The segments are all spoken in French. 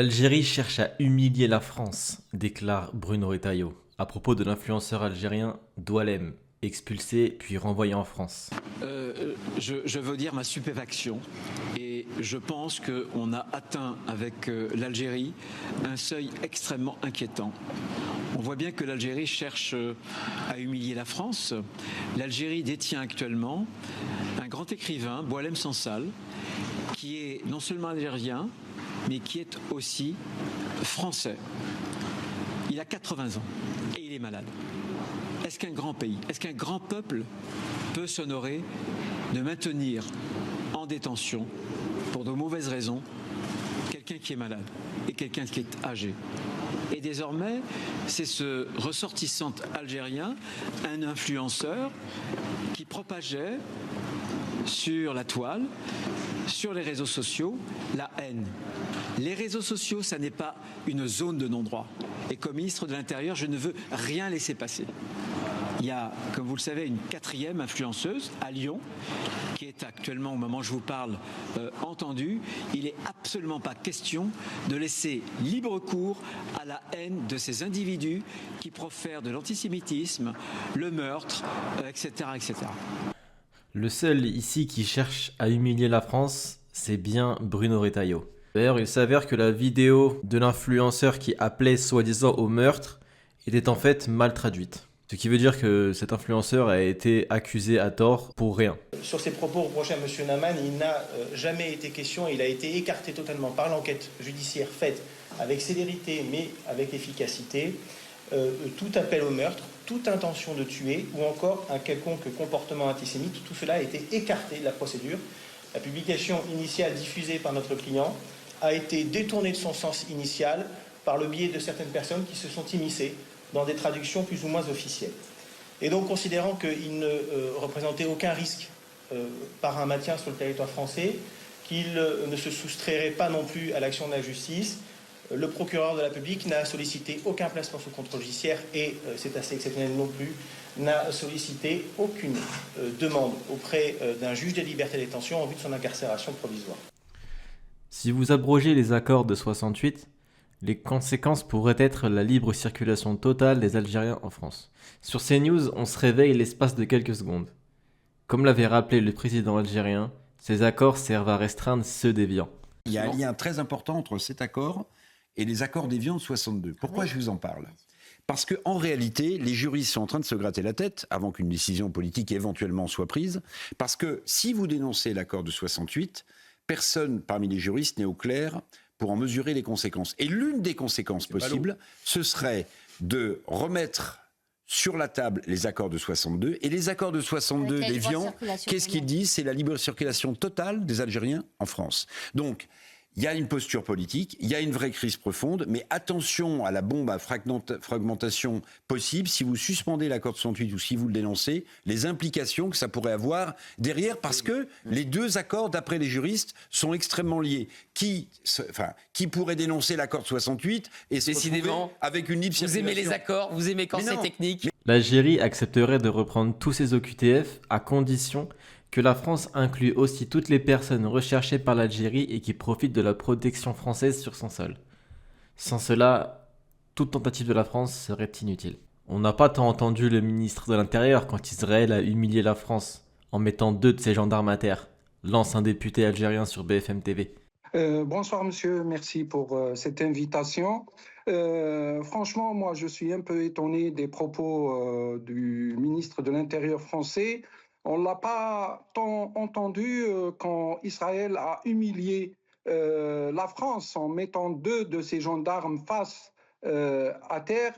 L'Algérie cherche à humilier la France, déclare Bruno Retailleau, à propos de l'influenceur algérien Doualem, expulsé puis renvoyé en France. Je veux dire ma stupéfaction et je pense qu'on a atteint avec l'Algérie un seuil extrêmement inquiétant. On voit bien que l'Algérie cherche à humilier la France. L'Algérie détient actuellement un grand écrivain, Boualem Sansal, qui est non seulement algérien, mais qui est aussi français. Il a 80 ans et il est malade. Est-ce qu'un grand pays, est-ce qu'un grand peuple peut s'honorer de maintenir en détention, pour de mauvaises raisons, quelqu'un qui est malade et quelqu'un qui est âgé? Et désormais, c'est ce ressortissant algérien, un influenceur, qui propageait sur la toile, sur les réseaux sociaux, la haine. Les réseaux sociaux, ça n'est pas une zone de non-droit. Et comme ministre de l'Intérieur, je ne veux rien laisser passer. Il y a, comme vous le savez, une quatrième influenceuse à Lyon qui est actuellement, au moment où je vous parle, entendue. Il n'est absolument pas question de laisser libre cours à la haine de ces individus qui profèrent de l'antisémitisme, le meurtre, etc., etc. Le seul ici qui cherche à humilier la France, c'est bien Bruno Retailleau. D'ailleurs, il s'avère que la vidéo de l'influenceur qui appelait soi-disant au meurtre était en fait mal traduite. Ce qui veut dire que cet influenceur a été accusé à tort pour rien. Sur ses propos reprochés à M. Naman, il n'a jamais été question, il a été écarté totalement par l'enquête judiciaire faite avec célérité mais avec efficacité, tout appel au meurtre, toute intention de tuer ou encore un quelconque comportement antisémite, tout cela a été écarté de la procédure. La publication initiale diffusée par notre client a été détournée de son sens initial par le biais de certaines personnes qui se sont immiscées dans des traductions plus ou moins officielles. Et donc, considérant qu'il ne représentait aucun risque par un maintien sur le territoire français, qu'il ne se soustrairait pas non plus à l'action de la justice, le procureur de la République n'a sollicité aucun placement sous contrôle judiciaire et, c'est assez exceptionnel non plus, n'a sollicité aucune demande auprès d'un juge des libertés et des détention en vue de son incarcération provisoire. Si vous abrogez les accords de 68, les conséquences pourraient être la libre circulation totale des Algériens en France. Sur CNews, on se réveille l'espace de quelques secondes. Comme l'avait rappelé le président algérien, ces accords servent à restreindre ceux déviants. Il y a un lien très important entre cet accord et les accords d'Évian de 62. Pourquoi je vous en parle ? Parce qu'en réalité, les juristes sont en train de se gratter la tête avant qu'une décision politique éventuellement soit prise. Parce que si vous dénoncez l'accord de 68, personne parmi les juristes n'est au clair pour en mesurer les conséquences. Et l'une des conséquences possibles, ce serait de remettre sur la table les accords de 62. Et les accords de 62 d'Évian, qu'est-ce qu'ils disent ? C'est la libre circulation totale des Algériens en France. Donc, il y a une posture politique, il y a une vraie crise profonde, mais attention à la bombe à fragmentation possible si vous suspendez l'accord de 68 ou si vous le dénoncez, les implications que ça pourrait avoir derrière, parce que les deux accords, d'après les juristes, sont extrêmement liés. Qui pourrait dénoncer l'accord de 68 et se retrouver avec une libre circulation ? Vous aimez les accords, vous aimez quand c'est technique. L'Algérie accepterait de reprendre tous ses OQTF à condition que la France inclue aussi toutes les personnes recherchées par l'Algérie et qui profitent de la protection française sur son sol. Sans cela, toute tentative de la France serait inutile. On n'a pas tant entendu le ministre de l'Intérieur quand Israël a humilié la France en mettant 2 de ses gendarmes à terre, lance un député algérien sur BFM TV. Bonsoir monsieur, merci pour cette invitation. Franchement, moi je suis un peu étonné des propos du ministre de l'Intérieur français. On ne l'a pas tant entendu quand Israël a humilié la France en mettant 2 de ses gendarmes face à terre.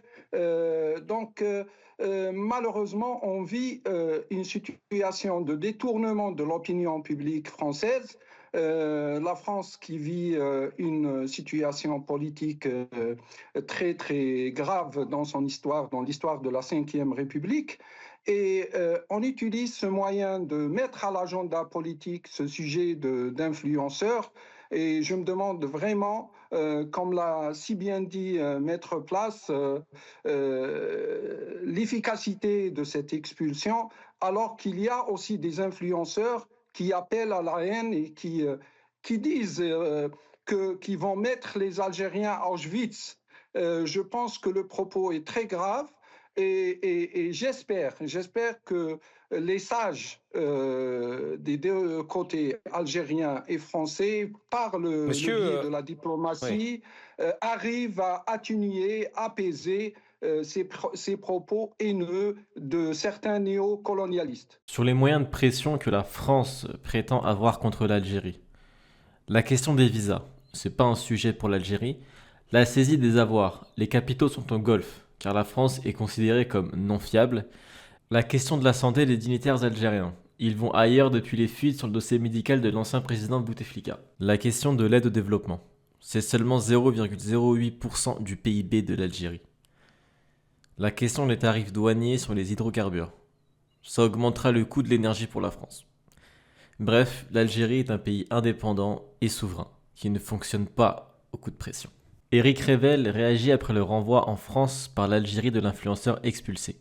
Malheureusement, on vit une situation de détournement de l'opinion publique française. La France qui vit une situation politique très très grave dans son histoire, dans l'histoire de la Ve République. Et on utilise ce moyen de mettre à l'agenda politique ce sujet d'influenceurs. Et je me demande vraiment, comme l'a si bien dit Maître Place, l'efficacité de cette expulsion, alors qu'il y a aussi des influenceurs qui appellent à la haine et qui disent qui vont mettre les Algériens à Auschwitz. Je pense que le propos est très grave et j'espère que les sages des deux côtés, algériens et français, par le biais de la diplomatie, arrivent à atténuer, apaiser ces propos haineux de certains néocolonialistes. Sur les moyens de pression que la France prétend avoir contre l'Algérie. La question des visas, c'est pas un sujet pour l'Algérie. La saisie des avoirs, les capitaux sont au Golfe, car la France est considérée comme non fiable. La question de la santé des dignitaires algériens. Ils vont ailleurs depuis les fuites sur le dossier médical de l'ancien président Bouteflika. La question de l'aide au développement. C'est seulement 0,08% du PIB de l'Algérie. La question des tarifs douaniers sur les hydrocarbures. Ça augmentera le coût de l'énergie pour la France. Bref, l'Algérie est un pays indépendant et souverain, qui ne fonctionne pas au coup de pression. Éric Revel réagit après le renvoi en France par l'Algérie de l'influenceur expulsé.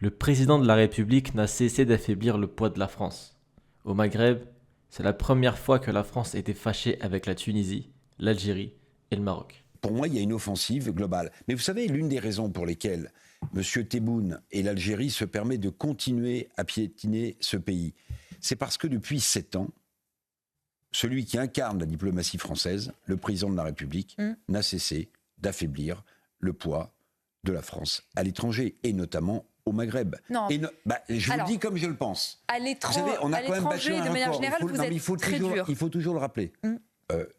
Le président de la République n'a cessé d'affaiblir le poids de la France. Au Maghreb, c'est la première fois que la France était fâchée avec la Tunisie, l'Algérie et le Maroc. Pour moi, il y a une offensive globale. Mais vous savez, l'une des raisons pour lesquelles M. Tebboune et l'Algérie se permettent de continuer à piétiner ce pays, c'est parce que depuis 7 ans, celui qui incarne la diplomatie française, le président de la République, n'a cessé d'affaiblir le poids de la France à l'étranger, et notamment au Maghreb. Non. Et je vous le dis comme je le pense. À l'étranger, de manière générale, vous êtes très dur. Il faut toujours le rappeler.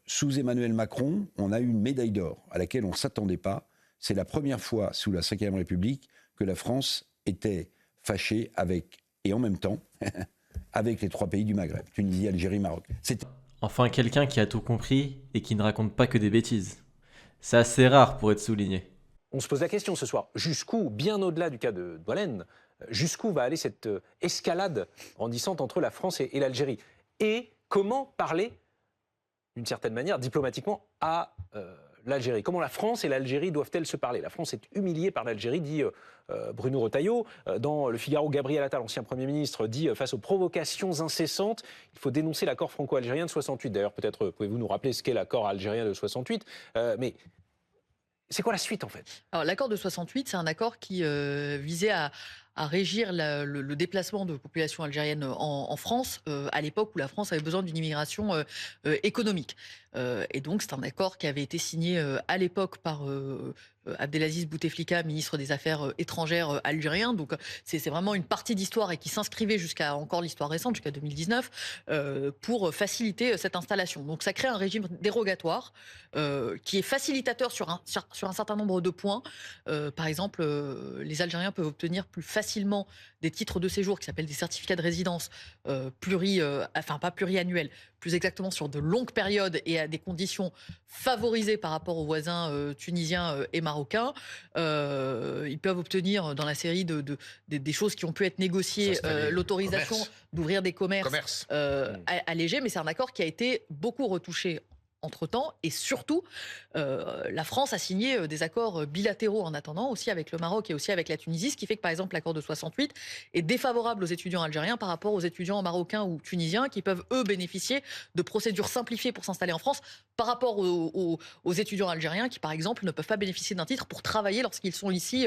Sous Emmanuel Macron, on a eu une médaille d'or à laquelle on ne s'attendait pas. C'est la première fois sous la Ve République que la France était fâchée avec, et en même temps, avec les 3 pays du Maghreb, Tunisie, Algérie, Maroc. Enfin, quelqu'un qui a tout compris et qui ne raconte pas que des bêtises. C'est assez rare pour être souligné. On se pose la question ce soir, jusqu'où, bien au-delà du cas de Doualen, jusqu'où va aller cette escalade grandissante entre la France et l'Algérie? Et comment parler, d'une certaine manière, diplomatiquement, à l'Algérie? Comment la France et l'Algérie doivent-elles se parler? La France est humiliée par l'Algérie, dit Bruno Retailleau. Dans Le Figaro, Gabriel Attal, ancien Premier ministre, dit face aux provocations incessantes, il faut dénoncer l'accord franco-algérien de 68. D'ailleurs, peut-être pouvez-vous nous rappeler ce qu'est l'accord algérien de 68. Mais c'est quoi la suite, en fait? Alors, l'accord de 68, c'est un accord qui visait à régir le déplacement de population algérienne en France, à l'époque où la France avait besoin d'une immigration économique. Et donc, c'est un accord qui avait été signé à l'époque par Abdelaziz Bouteflika, ministre des Affaires étrangères algérien. Donc, c'est vraiment une partie d'histoire et qui s'inscrivait jusqu'à encore l'histoire récente, jusqu'à 2019, pour faciliter cette installation. Donc, ça crée un régime dérogatoire qui est facilitateur sur un certain nombre de points. Par exemple, les Algériens peuvent obtenir plus facilement des titres de séjour qui s'appellent des certificats de résidence pas pluriannuels, plus exactement sur de longues périodes et à des conditions favorisées par rapport aux voisins tunisiens et marocains. Ils peuvent obtenir dans la série des choses qui ont pu être négociées l'autorisation d'ouvrir des commerces allégés, mais c'est un accord qui a été beaucoup retouché entre-temps, et surtout, la France a signé des accords bilatéraux en attendant, aussi avec le Maroc et aussi avec la Tunisie, ce qui fait que, par exemple, l'accord de 68 est défavorable aux étudiants algériens par rapport aux étudiants marocains ou tunisiens qui peuvent, eux, bénéficier de procédures simplifiées pour s'installer en France par rapport aux étudiants algériens qui, par exemple, ne peuvent pas bénéficier d'un titre pour travailler lorsqu'ils sont ici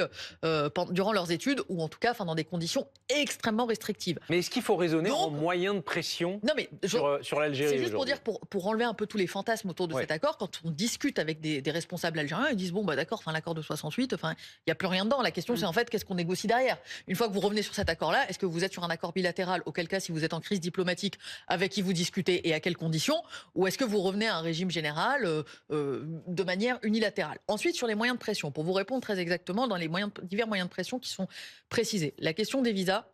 durant leurs études, ou en tout cas dans des conditions extrêmement restrictives. Mais est-ce qu'il faut raisonner en moyen de pression sur l'Algérie? C'est juste pour dire, pour enlever un peu tous les fantasmes autour de cet accord, quand on discute avec des responsables algériens, ils disent d'accord, l'accord de 68, il n'y a plus rien dedans. La question, c'est en fait qu'est-ce qu'on négocie derrière. Une fois que vous revenez sur cet accord-là, est-ce que vous êtes sur un accord bilatéral, auquel cas, si vous êtes en crise diplomatique, avec qui vous discutez et à quelles conditions, ou est-ce que vous revenez à un régime général de manière unilatérale? Ensuite, sur les moyens de pression, pour vous répondre très exactement, dans les divers moyens de pression qui sont précisés, la question des visas,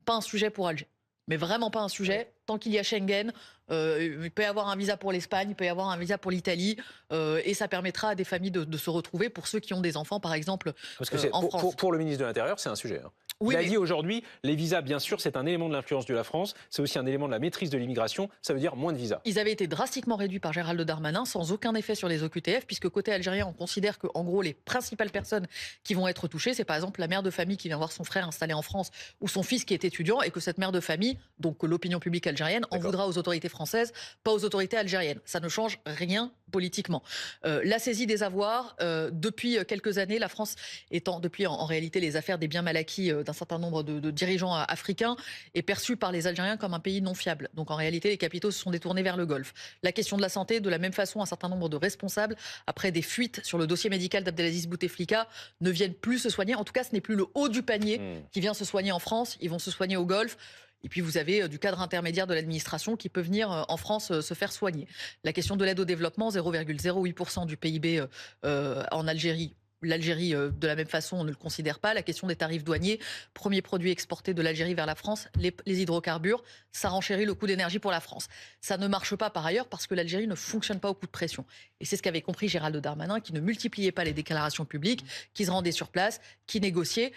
pas un sujet pour Alger. Mais vraiment pas un sujet. Tant qu'il y a Schengen, il peut y avoir un visa pour l'Espagne, il peut y avoir un visa pour l'Italie, et ça permettra à des familles de se retrouver, pour ceux qui ont des enfants, par exemple, parce que en France. Pour le ministre de l'Intérieur, c'est un sujet. Il a dit aujourd'hui, les visas, bien sûr, c'est un élément de l'influence de la France, c'est aussi un élément de la maîtrise de l'immigration, ça veut dire moins de visas. Ils avaient été drastiquement réduits par Gérald Darmanin, sans aucun effet sur les OQTF, puisque côté algérien, on considère que, en gros, les principales personnes qui vont être touchées, c'est par exemple la mère de famille qui vient voir son frère installé en France, ou son fils qui est étudiant, et que cette mère de famille, donc l'opinion publique algérienne, en voudra aux autorités françaises françaises, pas aux autorités algériennes. Ça ne change rien politiquement. La saisie des avoirs, depuis quelques années, la France étant, depuis en réalité les affaires des biens mal acquis d'un certain nombre de dirigeants africains, est perçue par les Algériens comme un pays non fiable. Donc en réalité, les capitaux se sont détournés vers le Golfe. La question de la santé, de la même façon, un certain nombre de responsables, après des fuites sur le dossier médical d'Abdelaziz Bouteflika, ne viennent plus se soigner. En tout cas, ce n'est plus le haut du panier qui vient se soigner en France. Ils vont se soigner au Golfe. Et puis vous avez du cadre intermédiaire de l'administration qui peut venir en France se faire soigner. La question de l'aide au développement, 0,08% du PIB en Algérie. L'Algérie, de la même façon, on ne le considère pas. La question des tarifs douaniers, premier produit exporté de l'Algérie vers la France, les hydrocarbures, ça renchérit le coût d'énergie pour la France. Ça ne marche pas par ailleurs parce que l'Algérie ne fonctionne pas au coup de pression. Et c'est ce qu'avait compris Gérald Darmanin, qui ne multipliait pas les déclarations publiques, qui se rendait sur place, qui négociait.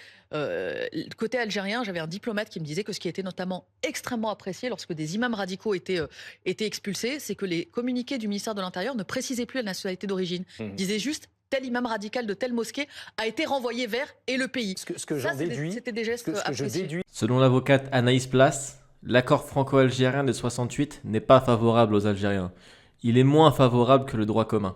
Côté algérien, j'avais un diplomate qui me disait que ce qui était notamment extrêmement apprécié lorsque des imams radicaux étaient expulsés, c'est que les communiqués du ministère de l'Intérieur ne précisaient plus la nationalité d'origine. Ils disaient juste tel imam radical de telle mosquée a été renvoyé vers et le pays. Ce que j'en déduis, c'était des gestes appréciés. Selon l'avocate Anaïs Place, l'accord franco-algérien de 68 n'est pas favorable aux Algériens. Il est moins favorable que le droit commun.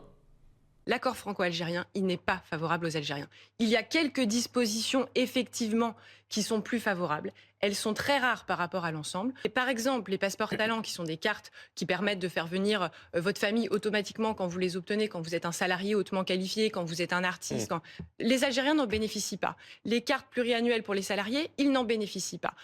L'accord franco-algérien, il n'est pas favorable aux Algériens. Il y a quelques dispositions, effectivement, qui sont plus favorables. Elles sont très rares par rapport à l'ensemble. Et par exemple, les passeports talents, qui sont des cartes qui permettent de faire venir votre famille automatiquement quand vous les obtenez, quand vous êtes un salarié hautement qualifié, quand vous êtes un artiste. Les Algériens n'en bénéficient pas. Les cartes pluriannuelles pour les salariés, ils n'en bénéficient pas.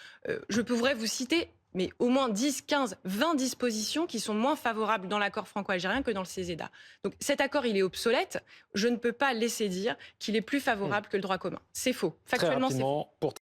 Je pourrais vous citer mais au moins 10, 15, 20 dispositions qui sont moins favorables dans l'accord franco-algérien que dans le CESEDA. Donc cet accord, il est obsolète. Je ne peux pas laisser dire qu'il est plus favorable que le droit commun. C'est faux. Factuellement, c'est faux.